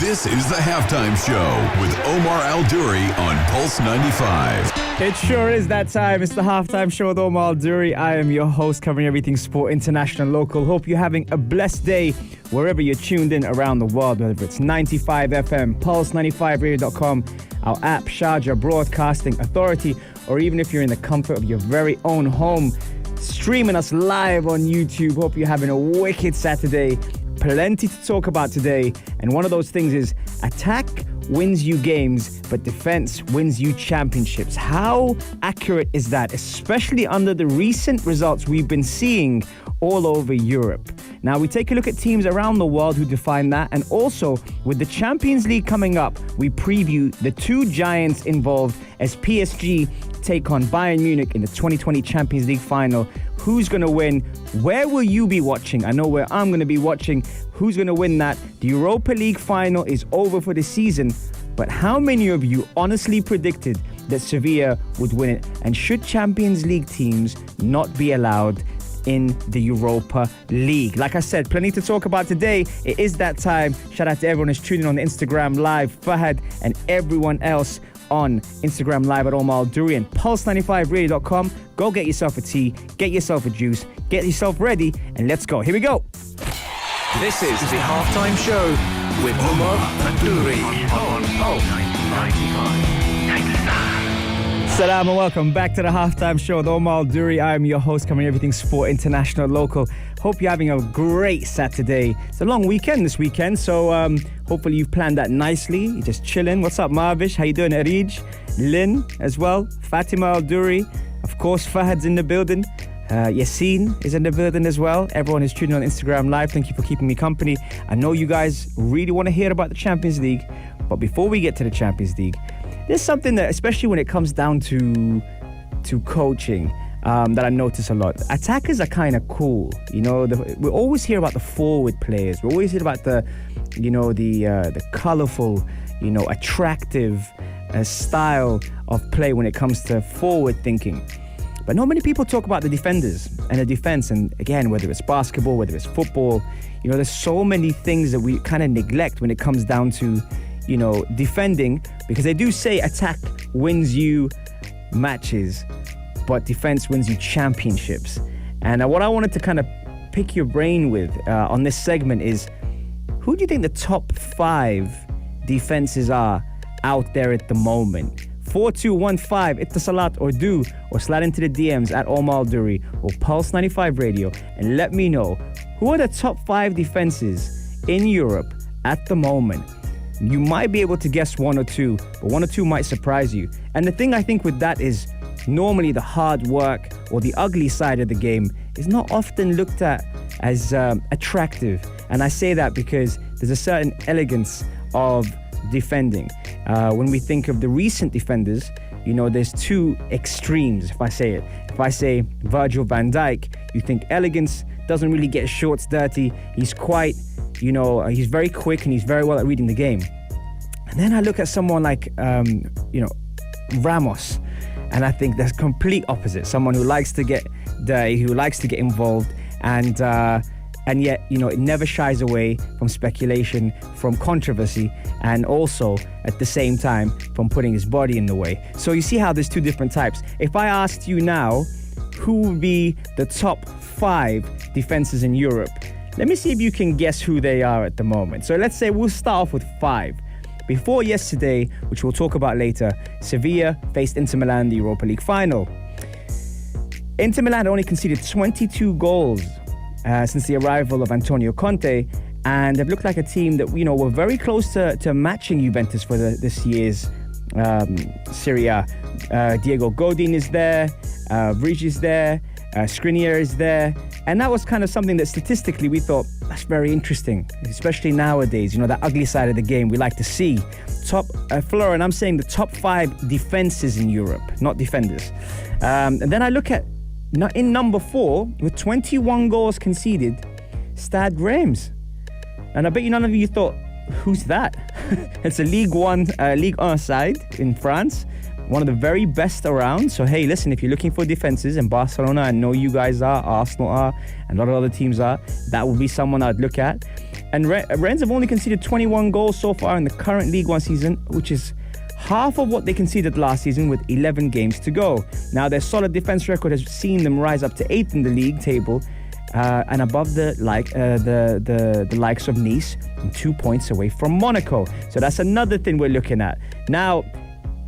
This is the Halftime Show with Omar Al-Duri on Pulse 95. It sure is that time. It's the Halftime Show with Omar Al-Duri. I am your host covering everything sport, international, local. Hope you're having a blessed day wherever you're tuned in around the world, whether it's 95 FM, Pulse95Radio.com, our app, Sharjah Broadcasting Authority, or even if you're in the comfort of your very own home, streaming us live on YouTube. Hope you're having a wicked Saturday. Plenty to talk about today, and one of those things is attack wins you games, but defense wins you championships. How accurate is that, especially under the recent results we've been seeing all over Europe? Now, we take a look at teams around the world who define that, and also with the Champions League coming up, we preview the two giants involved as PSG take on Bayern Munich in the 2020 Champions League final. Who's going to win? Where will you be watching? I know where I'm going to be watching. Who's going to win that? The Europa League final is over for the season, but how many of you honestly predicted that Sevilla would win it? And should Champions League teams not be allowed in the Europa League? Like I said, plenty to talk about today. It is that time. Shout out to everyone who's tuning on the Instagram Live, Fahad and everyone else on Instagram Live at Omar Al-Duri and Pulse95Radio.com. Go get yourself a tea, get yourself a juice, get yourself ready, and let's go. Here we go. This is the Halftime Show with Omar Al-Duri on Pulse 95. Salam and welcome back to the Halftime Show with Omar Al-Duri. I'm your host covering everything sport, international, local. Hope you're having a great Saturday. It's a long weekend this weekend, so hopefully you've planned that nicely. You're just chilling. What's up, Marvish? How you doing, Arij? Lynn as well. Fatima Al-Duri. Of course, Fahad's in the building. Yassine is in the building as well. Everyone is tuning on Instagram Live. Thank you for keeping me company. I know you guys really want to hear about the Champions League, but before we get to the Champions League, there's something that, especially when it comes down to coaching, that I notice a lot. Attackers are kind of cool, you know. We always hear about the forward players. We always hear about the colourful, attractive style of play when it comes to forward thinking. But not many people talk about the defenders and the defense. And again, whether it's basketball, whether it's football, there's so many things that we kind of neglect when it comes down to defending, because they do say attack wins you matches, but defense wins you championships. And what I wanted to kind of pick your brain with on this segment is, who do you think the top 5 defenses are out there at the moment? 4215, Ittasalat or slide into the DMs at Omar Al-Duri or Pulse 95 Radio and let me know who are the top 5 defenses in Europe at the moment. You might be able to guess one or two, but one or two might surprise you. And the thing I think with that is, normally the hard work or the ugly side of the game is not often looked at as attractive. And I say that because there's a certain elegance of defending. When we think of the recent defenders, there's two extremes, if I say it. If I say Virgil van Dijk, you think elegance, doesn't really get shorts dirty. He's quite, he's very quick and he's very well at reading the game. And then I look at someone like, Ramos, and I think that's complete opposite. Someone who likes to get dirty, who likes to get involved, and yet, it never shies away from speculation, from controversy, and also, at the same time, from putting his body in the way. So you see how there's two different types. If I asked you now, who would be the top 5 defenses in Europe? Let me see if you can guess who they are at the moment. So let's say we'll start off with 5. Before yesterday, which we'll talk about later, Sevilla faced Inter Milan in the Europa League final. Inter Milan only conceded 22 goals since the arrival of Antonio Conte, and they've looked like a team that were very close to matching Juventus for this year's Serie A. Diego Godin is there, Vrij is there, Skriniar is there, and that was kind of something that statistically we thought that's very interesting, especially nowadays. That ugly side of the game we like to see. Florian, I'm saying the top 5 defenses in Europe, not defenders. And then I look at in number 4 with 21 goals conceded, Stade Reims. And I bet none of you thought, who's that? It's a Ligue 1 side in France, one of the very best around. So hey, listen, if you're looking for defenses, and Barcelona, I know you guys are, Arsenal are, and a lot of other teams are, that would be someone I'd look at. And Rennes have only conceded 21 goals so far in the current League One season, which is half of what they conceded last season with 11 games to go. Now, their solid defense record has seen them rise up to 8th in the league table and above the likes of Nice and 2 points away from Monaco. So that's another thing we're looking at. Now,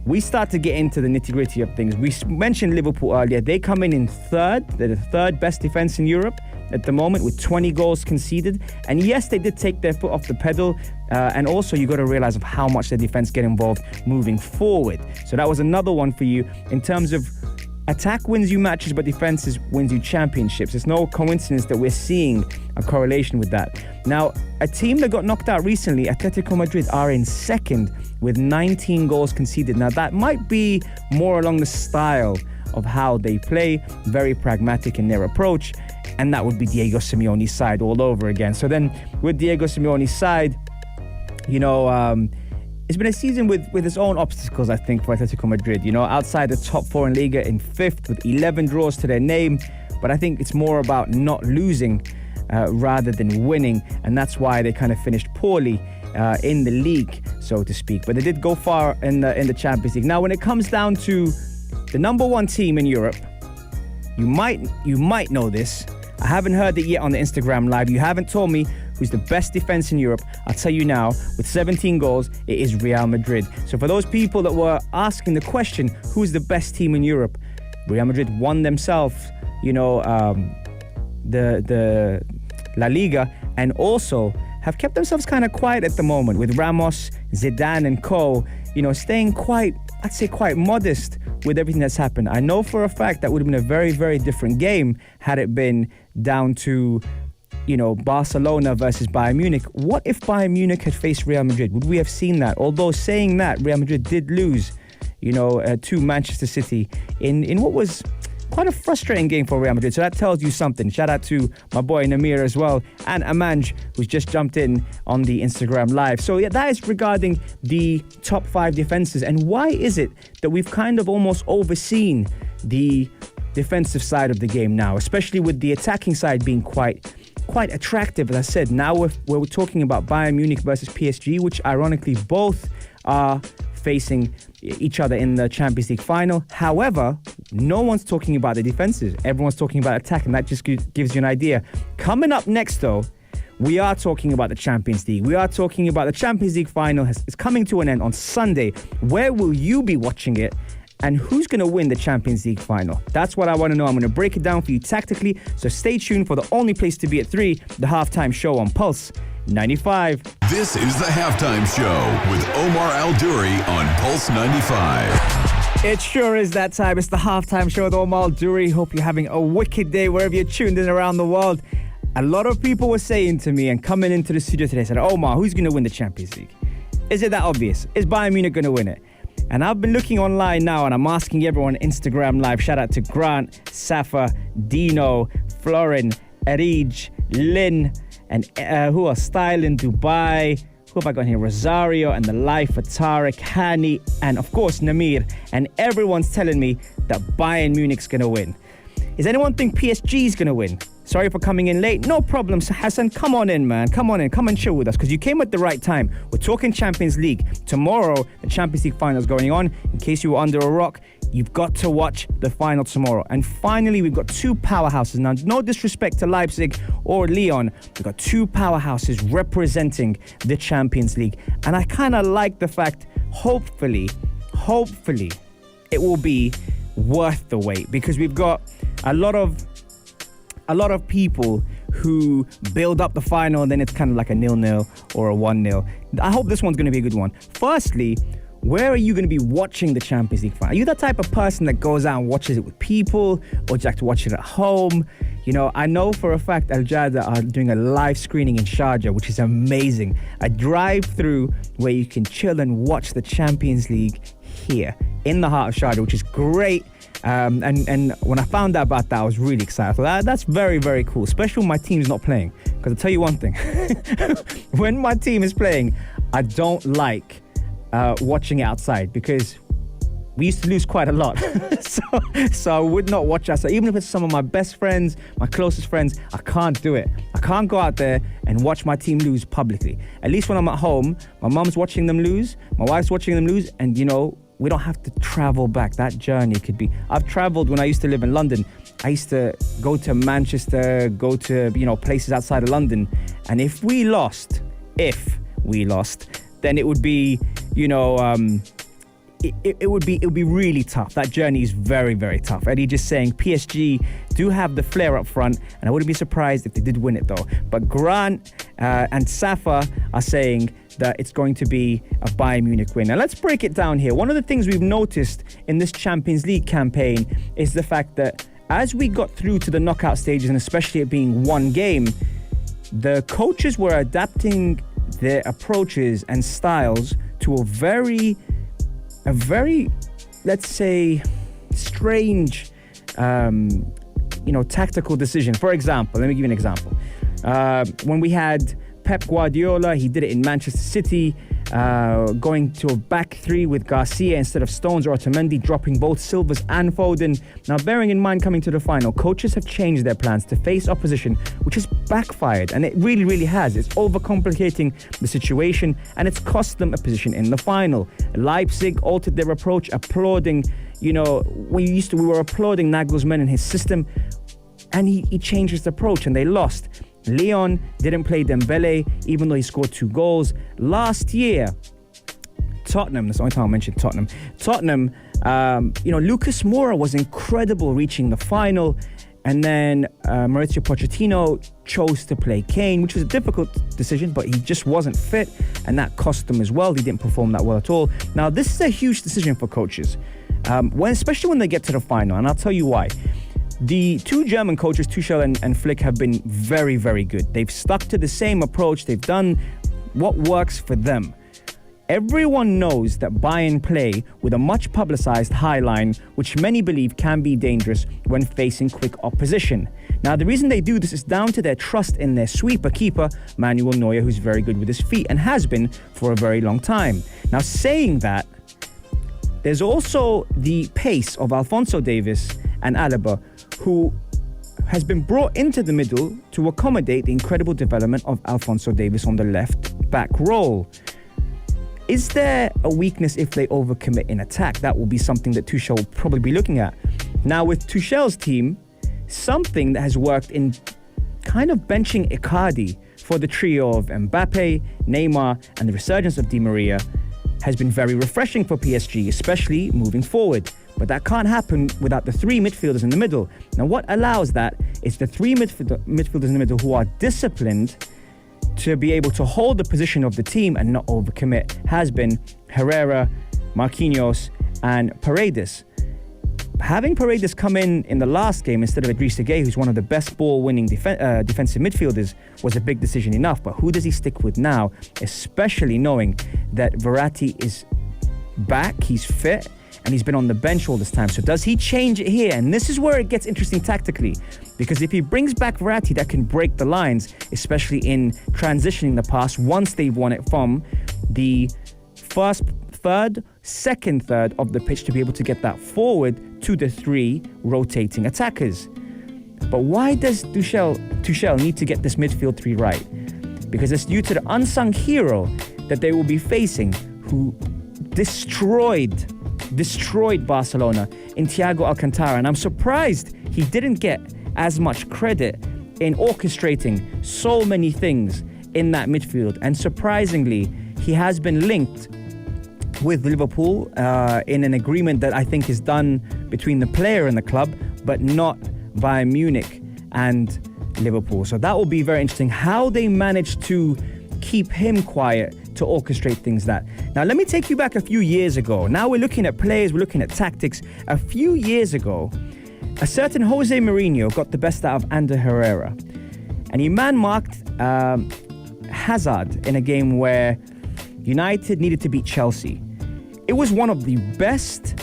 we start to get into the nitty-gritty of things. We mentioned Liverpool earlier. They come in third. They're the third best defense in Europe at the moment with 20 goals conceded. And yes, they did take their foot off the pedal. And also, you got to realize of how much the defense get involved moving forward. So that was another one for you in terms of attack wins you matches, but defense wins you championships. It's no coincidence that we're seeing a correlation with that. Now, a team that got knocked out recently, Atletico Madrid, are in second with 19 goals conceded. Now, that might be more along the style of how they play, very pragmatic in their approach, and that would be Diego Simeone's side all over again. So then, with Diego Simeone's side, it's been a season with its own obstacles, I think, for Atletico Madrid. Outside the top four in Liga in 5th with 11 draws to their name. But I think it's more about not losing rather than winning. And that's why they kind of finished poorly in the league, so to speak. But they did go far in the Champions League. Now, when it comes down to the number one team in Europe, you might know this. I haven't heard it yet on the Instagram Live. You haven't told me who's the best defense in Europe. I'll tell you now, with 17 goals, it is Real Madrid. So for those people that were asking the question, who's the best team in Europe? Real Madrid won themselves, the La Liga, and also have kept themselves kind of quiet at the moment with Ramos, Zidane and co, staying quite modest with everything that's happened. I know for a fact that would have been a very, very different game had it been down to Barcelona versus Bayern Munich. What if Bayern Munich had faced Real Madrid? Would we have seen that? Although saying that, Real Madrid did lose, to Manchester City in what was quite a frustrating game for Real Madrid. So that tells you something. Shout out to my boy Namir as well, and Amanj, who's just jumped in on the Instagram Live. So yeah, that is regarding the top 5 defenses. And why is it that we've kind of almost overseen the defensive side of the game now, especially with the attacking side being quite attractive? As I said, now we're talking about Bayern Munich versus PSG, which ironically both are facing each other in the Champions League final. However, no one's talking about the defenses. Everyone's talking about attack, and that just gives you an idea. Coming up next, though, we are talking about the Champions League. We are talking about the Champions League final. It's coming to an end on Sunday. Where will you be watching it? And who's going to win the Champions League final? That's what I want to know. I'm going to break it down for you tactically. So stay tuned for the only place to be at 3, the halftime show on Pulse 95. This is the Halftime Show with Omar Al-Duri on Pulse 95. It sure is that time. It's the halftime show with Omar Al-Duri. Hope you're having a wicked day wherever you're tuned in around the world. A lot of people were saying to me and coming into the studio today, said, Omar, who's going to win the Champions League? Is it that obvious? Is Bayern Munich going to win it? And I've been looking online now and I'm asking everyone Instagram Live. Shout out to Grant, Safa, Dino, Florin, Erij, Lynn, and who are Style in Dubai. Who have I got here? Rosario and the Life for Tarek, Hani, and of course Namir. And everyone's telling me that Bayern Munich's going to win. Does anyone think PSG's going to win? Sorry for coming in late. No problem. So Hassan, come on in, man. Come on in. Come and chill with us because you came at the right time. We're talking Champions League. Tomorrow, the Champions League final is going on. In case you were under a rock, you've got to watch the final tomorrow. And finally, we've got 2 powerhouses. Now, no disrespect to Leipzig or Lyon. We've got 2 powerhouses representing the Champions League. And I kind of like the fact, hopefully, it will be worth the wait because we've got a lot of people who build up the final and then it's kind of like a 0-0 or a 1-0. I hope this one's going to be a good one. Firstly, where are you going to be watching the Champions League final? Are you that type of person that goes out and watches it with people, or do you like to watch it at home? I know for a fact Al Jada are doing a live screening in Sharjah, which is amazing. A drive-through where you can chill and watch the Champions League here in the heart of Sharjah, which is great. And when I found out about that, I was really excited. I thought, that's very, very cool, especially when my team's not playing. Because I'll tell you one thing. When my team is playing, I don't like watching it outside because we used to lose quite a lot. so I would not watch that. So even if it's some of my best friends, my closest friends, I can't do it. I can't go out there and watch my team lose publicly. At least when I'm at home, my mum's watching them lose, my wife's watching them lose, and we don't have to travel back. That journey could be... I've traveled when I used to live in London. I used to go to Manchester, go to, places outside of London. And if we lost, then it would be, it would be really tough. That journey is very, very tough. Eddie just saying PSG do have the flair up front, and I wouldn't be surprised if they did win it though. But Grant and Safa are saying that it's going to be a Bayern Munich win. Now let's break it down here. One of the things we've noticed in this Champions League campaign is the fact that as we got through to the knockout stages, and especially it being one game, the coaches were adapting their approaches and styles to a very, let's say, strange, tactical decision. For example, let me give you an example. When we had Pep Guardiola, he did it in Manchester City, going to a back three with Garcia instead of Stones or Otamendi, dropping both Silvers and Foden. Now, bearing in mind coming to the final, coaches have changed their plans to face opposition, which has backfired, and it really, really has. It's overcomplicating the situation, and it's cost them a position in the final. Leipzig altered their approach, applauding, we were applauding Nagelsmann and his system, and he changed his approach, and they lost. Lyon didn't play Dembele, even though he scored 2 goals. Last year, Tottenham, that's the only time I mentioned Tottenham, Lucas Moura was incredible reaching the final. And then Mauricio Pochettino chose to play Kane, which was a difficult decision, but he just wasn't fit, and that cost them as well. He didn't perform that well at all. Now, this is a huge decision for coaches, especially when they get to the final, and I'll tell you why. The 2 German coaches, Tuchel and Flick, have been very, very good. They've stuck to the same approach. They've done what works for them. Everyone knows that Bayern play with a much publicized high line, which many believe can be dangerous when facing quick opposition. Now, the reason they do this is down to their trust in their sweeper keeper, Manuel Neuer, who's very good with his feet and has been for a very long time. Now, saying that, there's also the pace of Alphonso Davies and Alaba, who has been brought into the middle to accommodate the incredible development of Alphonso Davies on the left back role. Is there a weakness if they overcommit in attack? That will be something that Tuchel will probably be looking at. Now, with Tuchel's team, something that has worked in kind of benching Icardi for the trio of Mbappe, Neymar, and the resurgence of Di Maria has been very refreshing for PSG, especially moving forward. But that can't happen without the 3 midfielders in the middle. Now, what allows that is the 3 midfielders in the middle who are disciplined to be able to hold the position of the team and not overcommit. Has been Herrera, Marquinhos, and Paredes. Having Paredes come in the last game instead of Idrissa Gueye, who's one of the best ball-winning defensive midfielders, was a big decision enough. But who does he stick with now, especially knowing that Verratti is back, he's fit, and he's been on the bench all this time? So does he change it here? And this is where it gets interesting tactically, because if he brings back Verratti, that can break the lines, especially in transitioning the pass once they've won it from the second third of the pitch, to be able to get that forward to the 3 rotating attackers. But why does Tuchel need to get this midfield 3 right? Because it's due to the unsung hero that they will be facing, who destroyed Barcelona in Thiago Alcantara. And I'm surprised he didn't get as much credit in orchestrating so many things in that midfield. And surprisingly, he has been linked with Liverpool in an agreement that I think is done between the player and the club, but not Bayern Munich and Liverpool. So that will be very interesting, how they managed to keep him quiet to orchestrate things that. Now, let me take you back a few years ago. Now we're looking at players, we're looking at tactics. A few years ago, a certain Jose Mourinho got the best out of Ander Herrera, and he man-marked Hazard in a game where United needed to beat Chelsea. It was one of the best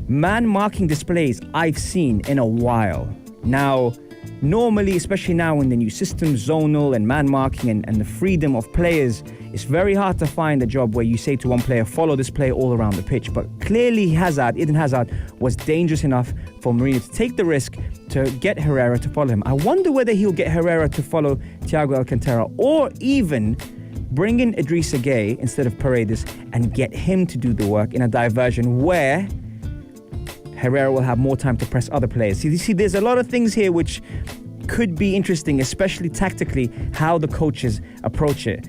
man-marking displays I've seen in a while. Now, Normally, especially now in the new system, zonal and man marking and the freedom of players, it's very hard to find a job where you say to one player, follow this player all around the pitch. But clearly Eden Hazard was dangerous enough for Mourinho to take the risk to get Herrera to follow him. I wonder whether he'll get Herrera to follow Thiago Alcantara, or even bring in Idrissa Gueye instead of Paredes and get him to do the work in a diversion where Herrera will have more time to press other players. See, there's a lot of things here which could be interesting, especially tactically, how the coaches approach it.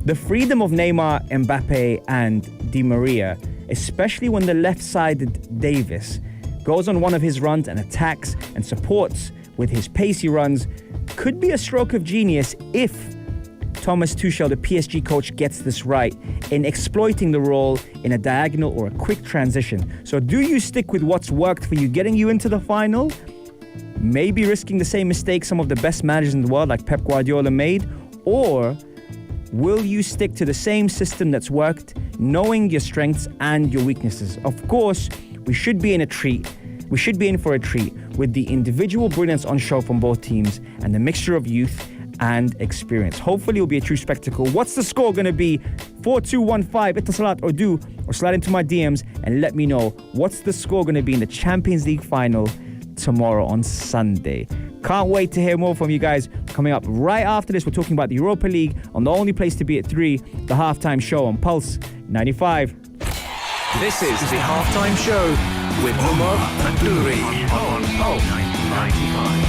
The freedom of Neymar, Mbappe, and Di Maria, especially when the left-sided Davis goes on one of his runs and attacks and supports with his pacey runs, could be a stroke of genius if Thomas Tuchel, the PSG coach, gets this right in exploiting the role in a diagonal or a quick transition. So do you stick with what's worked for you, getting you into the final, maybe risking the same mistakes some of the best managers in the world like Pep Guardiola made, or will you stick to the same system that's worked, knowing your strengths and your weaknesses? Of course, we should be in for a treat with the individual brilliance on show from both teams and the mixture of youth and experience. Hopefully it'll be a true spectacle. What's the score going to be? 4215 Itasalat or do, or slide into my DMs and let me know what's the score going to be in the Champions League final tomorrow on Sunday. Can't wait to hear more from you guys. Coming up right after this, we're talking about the Europa League on the only place to be at 3, the halftime show on Pulse 95. This is the halftime show with Omar Adouri on Pulse 95.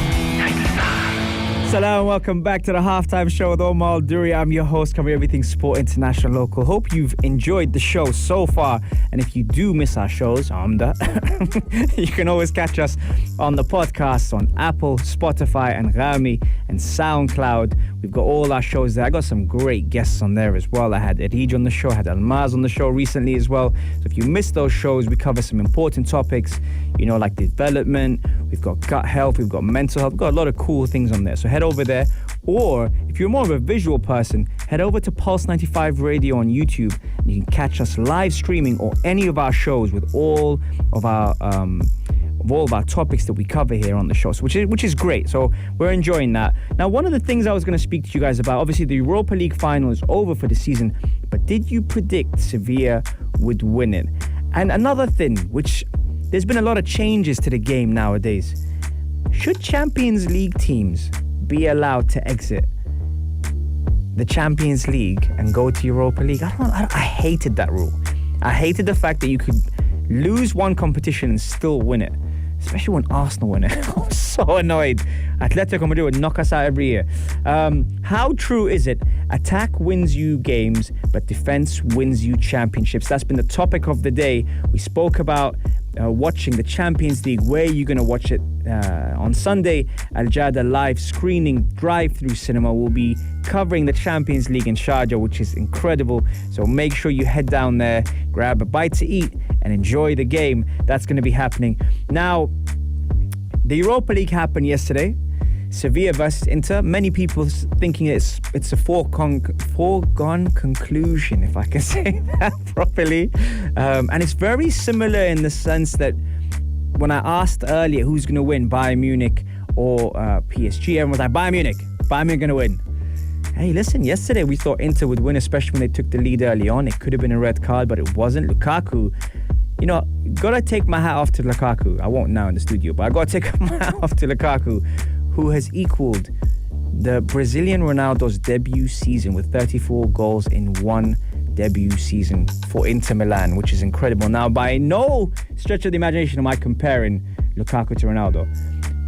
Salam, welcome back to the halftime show with Omar Adouri. I'm your host, covering everything sport, international, local. Hope you've enjoyed the show so far. And if you do miss our shows, you can always catch us on the podcasts on Apple, Spotify, and Rami, and SoundCloud. We've got all our shows there. I got some great guests on there as well. I had Erij on the show, I had Almaz on the show recently as well. So if you missed those shows, we cover some important topics, like development. We've got gut health, we've got mental health. We've got a lot of cool things on there. So head over there. Or if you're more of a visual person, head over to Pulse 95 Radio on YouTube and you can catch us live streaming or any of our shows with all of our topics that we cover here on the show, so which is great. So we're enjoying that. Now, one of the things I was going to speak to you guys about, obviously the Europa League final is over for the season, but did you predict Sevilla would win it? And another thing, which there's been a lot of changes to the game nowadays. Should Champions League teams be allowed to exit the Champions League and go to Europa League? I hated that rule. I hated the fact that you could lose one competition and still win it, especially when Arsenal win it. I was so annoyed. Atletico Madrid would knock us out every year. How true is it? Attack wins you games, but defense wins you championships. That's been the topic of the day. We spoke about watching the Champions League. Where are you going to watch it? On Sunday, Al Jada live screening drive-through cinema will be covering the Champions League in Sharjah, which is incredible. So make sure you head down there, grab a bite to eat, and enjoy the game. That's going to be happening. Now, the Europa League happened yesterday. Sevilla versus Inter. Many people thinking it's a foregone conclusion, if I can say that properly. And it's very similar in the sense that when I asked earlier who's going to win, Bayern Munich or PSG, everyone was like, Bayern Munich going to win. Hey, listen, yesterday we thought Inter would win, especially when they took the lead early on. It could have been a red card, but it wasn't. Lukaku, gotta take my hat off to Lukaku. I won't now in the studio, but I gotta take my hat off to Lukaku, who has equaled the Brazilian Ronaldo's debut season with 34 goals in one debut season for Inter Milan, which is incredible. Now, by no stretch of the imagination am I comparing Lukaku to Ronaldo,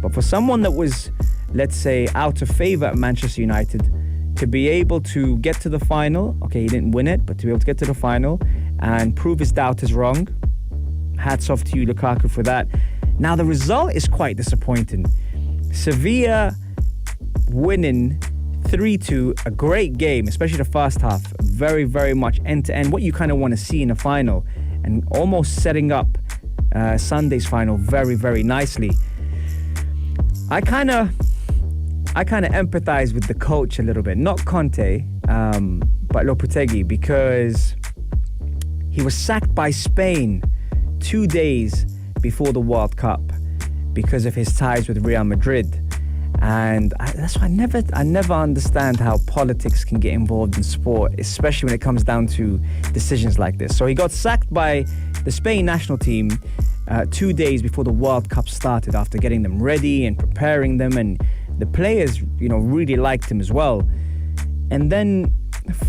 but for someone that was, let's say, out of favour at Manchester United, to be able to get to the final, okay, he didn't win it, but to be able to get to the final and prove his doubters wrong, hats off to you, Lukaku, for that. Now, the result is quite disappointing. Sevilla winning 3-2, a great game, especially the first half, very, very much end-to-end, what you kind of want to see in a final, and almost setting up Sunday's final very, very nicely. I kind of empathize with the coach a little bit, not Conte, but Lopetegui, because he was sacked by Spain 2 days before the World Cup because of his ties with Real Madrid. And that's why I never understand how politics can get involved in sport, especially when it comes down to decisions like this. So he got sacked by the Spain national team 2 days before the World Cup started, after getting them ready and preparing them, and the players, really liked him as well. And then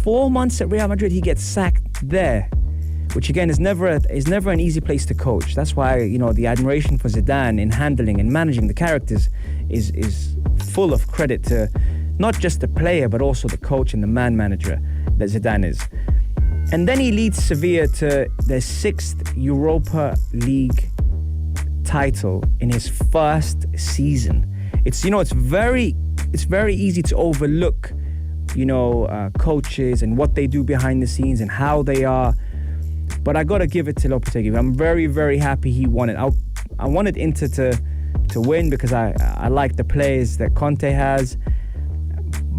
4 months at Real Madrid, he gets sacked there, which again is never an easy place to coach. That's why the admiration for Zidane in handling and managing the characters is full of credit to not just the player but also the coach and the man manager that Zidane is. And then he leads Sevilla to their 6th Europa League title in his first season. It's very easy to overlook coaches and what they do behind the scenes and how they are. But I got to give it to Lopetegui. I'm very, very happy he won it. I wanted Inter to win because I like the players that Conte has.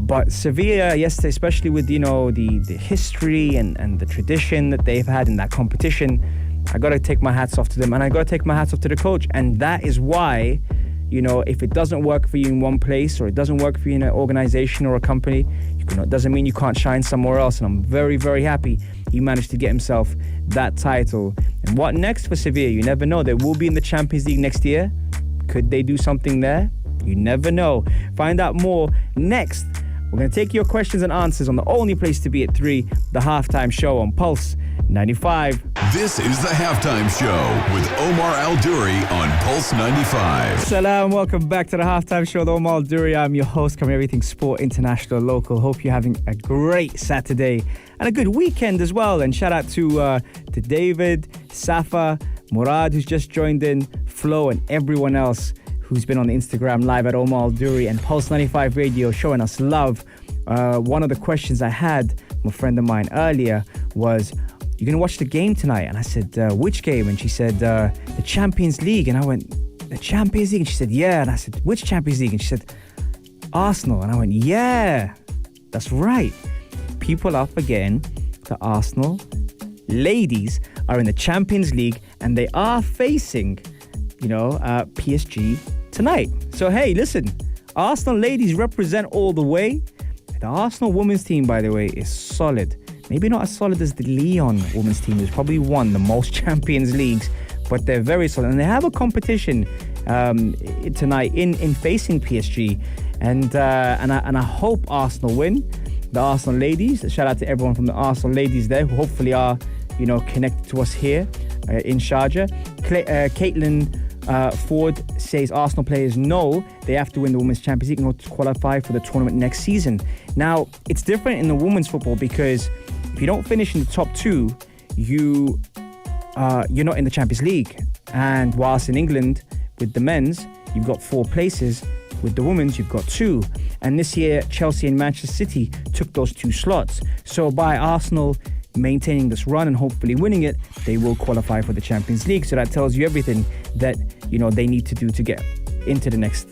But Sevilla yesterday, especially with, the history and the tradition that they've had in that competition, I got to take my hats off to them. And I got to take my hats off to the coach. And that is why, if it doesn't work for you in one place or it doesn't work for you in an organization or a company, it doesn't mean you can't shine somewhere else. And I'm very, very happy he managed to get himself that title. And what next for Sevilla? You never know. They will be in the Champions League next year. Could they do something there? You never know. Find out more next. We're going to take your questions and answers on the only place to be at 3, the Halftime Show on Pulse 95. This is the Halftime Show with Omar Al-Duri on Pulse 95. Salam, welcome back to the Halftime Show with Omar Al-Duri. I'm your host, covering everything sport, international, local. Hope you're having a great Saturday and a good weekend as well. And shout out to David, Safa, Murad, who's just joined in, Flo, and everyone else who's been on the Instagram live at Omar Al-Duri and Pulse 95 Radio showing us love. One of the questions I had from a friend of mine earlier was, you're going to watch the game tonight? And I said, which game? And she said, the Champions League. And I went, the Champions League? And she said, yeah. And I said, which Champions League? And she said, Arsenal. And I went, yeah, that's right. People are forgetting that Arsenal ladies are in the Champions League and they are facing, PSG tonight. So, hey, listen, Arsenal ladies represent all the way. The Arsenal women's team, by the way, is solid. Maybe not as solid as the Lyon women's team, who's probably won the most Champions Leagues, but they're very solid. And they have a competition tonight in facing PSG. And I hope Arsenal win. The Arsenal ladies, shout out to everyone from the Arsenal ladies there who hopefully are, connected to us here in Sharjah. Caitlin Ford says Arsenal players know they have to win the Women's Champions League in order to qualify for the tournament next season. Now, it's different in the women's football because if you don't finish in the top 2, you're not in the Champions League. And whilst in England, with the men's, you've got 4 places. With the women's, you've got 2. And this year, Chelsea and Manchester City took those 2 slots. So by Arsenal maintaining this run and hopefully winning it, they will qualify for the Champions League. So that tells you everything that they need to do to get into the next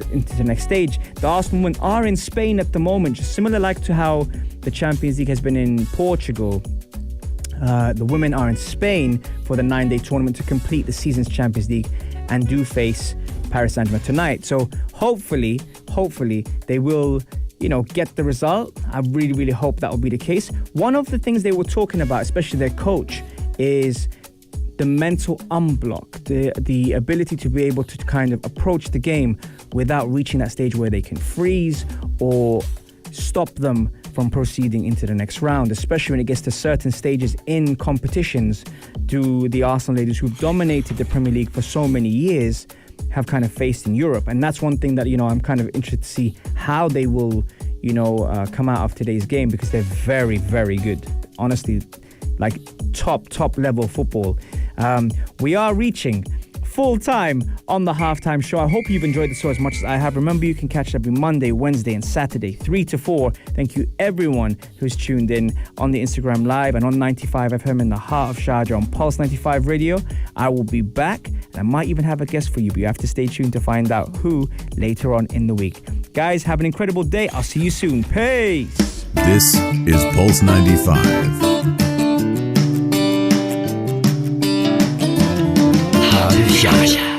stage. The Arsenal women are in Spain at the moment, just similar like to how the Champions League has been in Portugal. The women are in Spain for the 9-day tournament to complete the season's Champions League and do face Paris Saint-Germain tonight. So hopefully they will get the result. I really, really hope that will be the case. One of the things they were talking about, especially their coach, is the mental unblock, the ability to be able to kind of approach the game without reaching that stage where they can freeze or stop them from proceeding into the next round, especially when it gets to certain stages in competitions. Do the Arsenal ladies who've dominated the Premier League for so many years have kind of faced in Europe? And that's one thing that, I'm kind of interested to see how they will, come out of today's game, because they're very, very good. Honestly, like top level football. We are reaching full time on the Halftime Show. I hope you've enjoyed the show as much as I have. Remember, you can catch it every Monday, Wednesday, and Saturday, 3 to 4. Thank you, everyone who's tuned in on the Instagram Live and on 95 FM in the heart of Sharjah on Pulse 95 Radio. I will be back, and I might even have a guest for you, but you have to stay tuned to find out who later on in the week. Guys, have an incredible day. I'll see you soon. Peace. This is Pulse 95. Sharjah.